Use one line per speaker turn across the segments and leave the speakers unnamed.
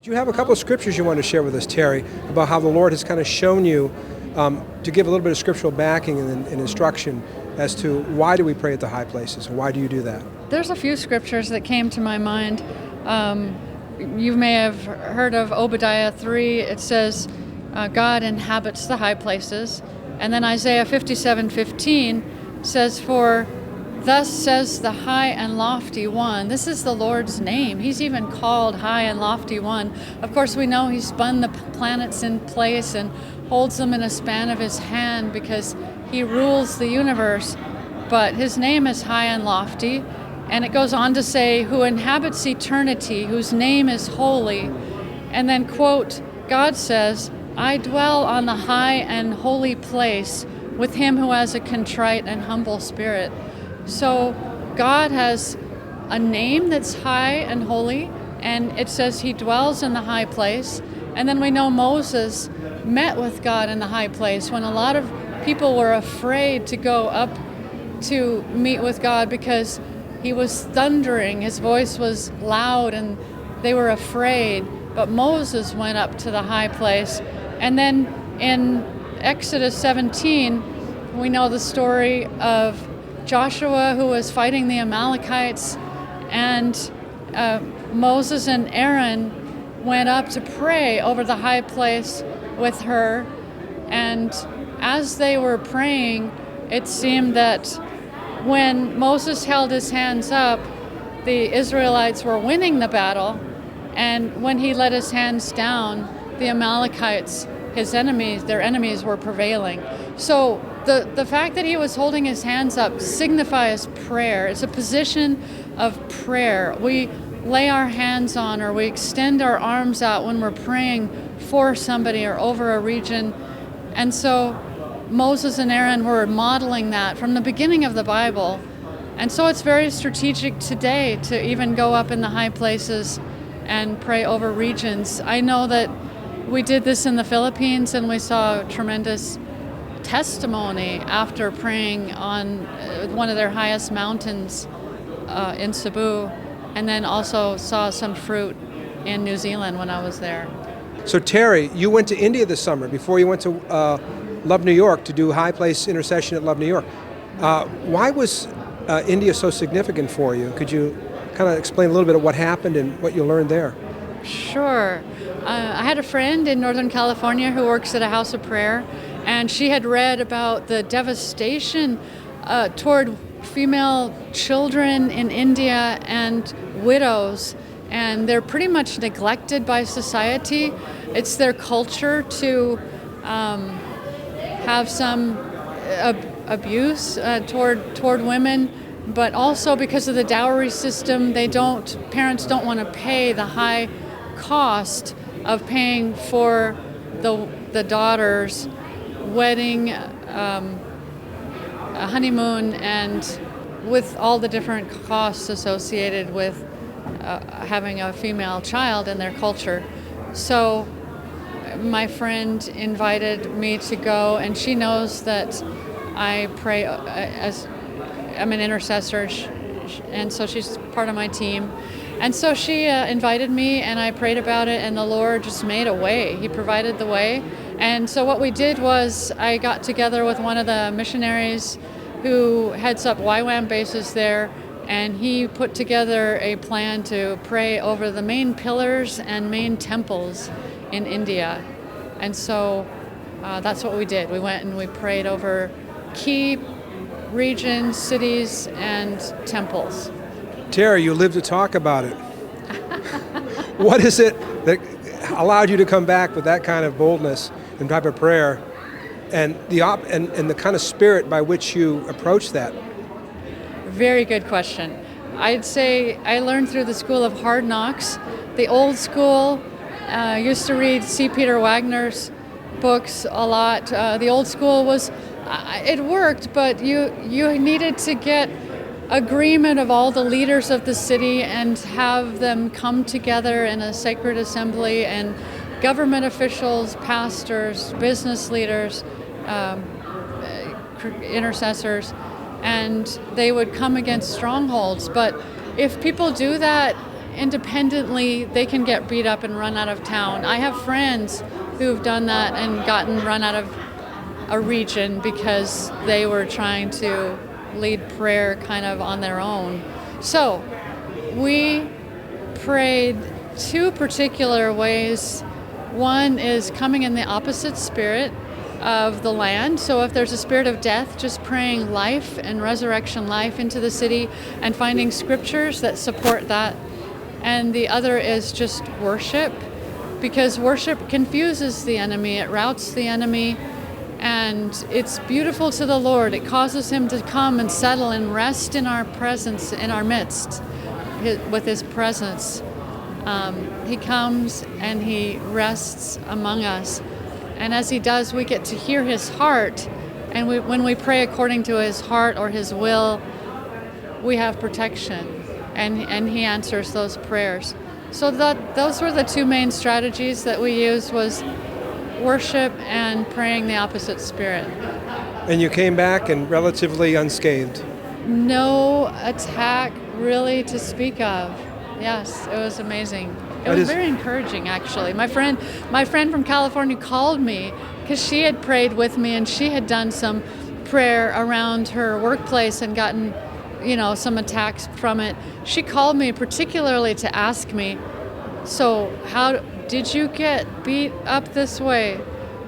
You have a couple of scriptures you want to share with us, Terry, about how the Lord has kind of shown you to give a little bit of scriptural backing and instruction as to why do we pray at the high places and why do you do that?
There's a few scriptures that came to my mind. You may have heard of Obadiah 3. It says, God inhabits the high places. And then Isaiah 57:15 says, for thus says the high and lofty one. This is the Lord's name. He's even called High and Lofty One. Of course, we know he spun the planets in place and holds them in a span of his hand because he rules the universe. But his name is High and Lofty. And it goes on to say, who inhabits eternity, whose name is holy. And then, quote, God says, I dwell on the high and holy place with him who has a contrite and humble spirit. So God has a name that's high and holy, and it says he dwells in the high place. And then we know Moses met with God in the high place when a lot of people were afraid to go up to meet with God because he was thundering, his voice was loud, and they were afraid. But Moses went up to the high place. And then in Exodus 17, we know the story of Joshua, who was fighting the Amalekites, and Moses and Aaron went up to pray over the high place with her. And as they were praying, it seemed that when Moses held his hands up, the Israelites were winning the battle. And when he let his hands down, the Amalekites, his enemies, their enemies were prevailing. So the fact that he was holding his hands up signifies prayer. It's a position of prayer. We lay our hands on or we extend our arms out when we're praying for somebody or over a region. And so Moses and Aaron were modeling that from the beginning of the Bible. And so it's very strategic today to even go up in the high places and pray over regions. I know that we did this in the Philippines and we saw tremendous testimony after praying on one of their highest mountains in Cebu, and then also saw some fruit in New Zealand when I was there.
So Terry, you went to India this summer before you went to Love New York to do high place intercession at Love New York. Why was India so significant for you? Could you kind of explain a little bit of what happened and what you learned there?
Sure. I had a friend in Northern California who works at a house of prayer, and she had read about the devastation toward female children in India and widows, and they're pretty much neglected by society. It's their culture to have some abuse toward women, but also because of the dowry system, parents don't want to pay the high cost of paying for the daughter's wedding, a honeymoon, and with all the different costs associated with having a female child in their culture. So my friend invited me to go, and she knows that I pray as I'm an intercessor, and so she's part of my team. And so she invited me, and I prayed about it, and the Lord just made a way. He provided the way. And so what we did was I got together with one of the missionaries who heads up YWAM bases there, and he put together a plan to pray over the main pillars and main temples in India. And so that's what we did. We went and we prayed over key regions, cities, and temples.
Terry, you live to talk about it. What is it that allowed you to come back with that kind of boldness and type of prayer, and the kind of spirit by which you approach that?
Very good question. I'd say I learned through the school of hard knocks. The old school used to read C. Peter Wagner's books a lot. The old school was, it worked, but you needed to get agreement of all the leaders of the city and have them come together in a sacred assembly, and government officials, pastors, business leaders, intercessors, and they would come against strongholds. But if people do that independently, they can get beat up and run out of town. I have friends who've done that and gotten run out of a region because they were trying to lead prayer kind of on their own. So we prayed two particular ways. One is coming in the opposite spirit of the land. So if there's a spirit of death, just praying life and resurrection life into the city and finding scriptures that support that. And the other is just worship, because worship confuses the enemy, it routs the enemy, and it's beautiful to the Lord. It causes him to come and settle and rest in our presence, in our midst, with his presence. He comes and he rests among us. And as he does, we get to hear his heart. And when we pray according to his heart or his will, we have protection. And he answers those prayers. So those were the two main strategies that we used, was worship and praying the opposite spirit.
And you came back and relatively unscathed.
No attack really to speak of. Yes, it was amazing. It was very encouraging, actually. My friend from California called me because she had prayed with me and she had done some prayer around her workplace and gotten, some attacks from it. She called me particularly to ask me, so how did you get beat up this way?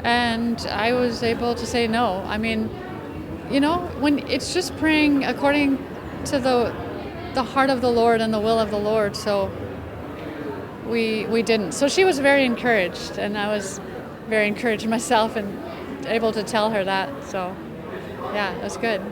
And I was able to say no. I mean, when it's just praying according to the heart of the Lord and the will of the Lord, so we didn't. So she was very encouraged, and I was very encouraged myself and able to tell her that. So, yeah, it was good.